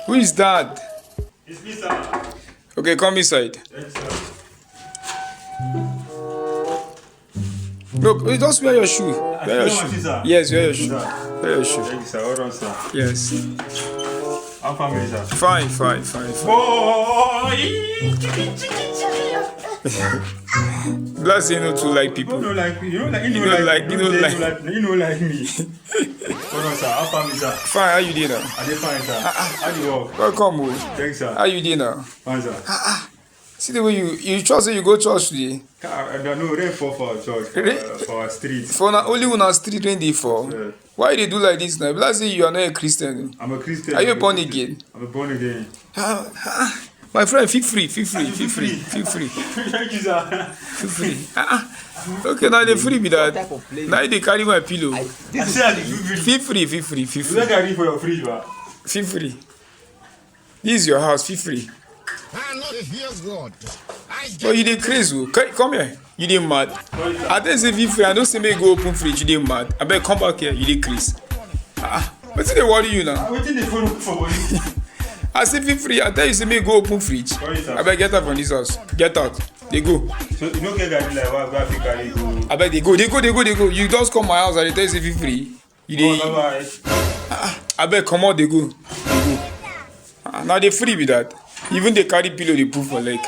Who is that? It's me, sir. Okay, come inside. Yes, sir. Look, just wear your shoe. Wear your shoe. Sir. Yes, wear your shoe. Sir. Wear your shoe. Thank you, sir. Hold on, sir. Yes. How family, sir? Fine. Boy! Bless you, not to like You people. don't like me. You don't like me. You don't like me. You don't like me. Hold on, sir. How family, sir? Fine, how you doing now? Are they fine, sir? How do you work? Welcome, boy. Thanks, sir. How you doing now? Fine, sir. See the way you trust that you go church today. I don't know. Rain fall for our church, for our street. For now, only one street rain dey fall. Yeah. Why they do like this now? Let's say you are not a Christian. I'm a Christian. Are you born again? I'm a born again. My friend, feel free. Feel free. Thank you, sir. Feel free. Okay, now they free be that. Now they carry my pillow. I said Feel free. You don't carry for your fridge, man. Feel free. This is your house. Feel free. God. But you dey crazy. Come here. You dey mad. I tell you say feel free. I don't say make you go open fridge. You dey mad. I beg come back here. You dey crazy. Wetin dey worry you now? Wetin dey follow for body? I say feel free. I tell you say make you go open fridge. I beg get out from this house. Get out. They go. So you no get garden like what Africa carry go? I beg they go. You just come my house and they tell you say feel free. You dey. I beg come out. They go. Now they free with that. Even they carry pillow they put for leg.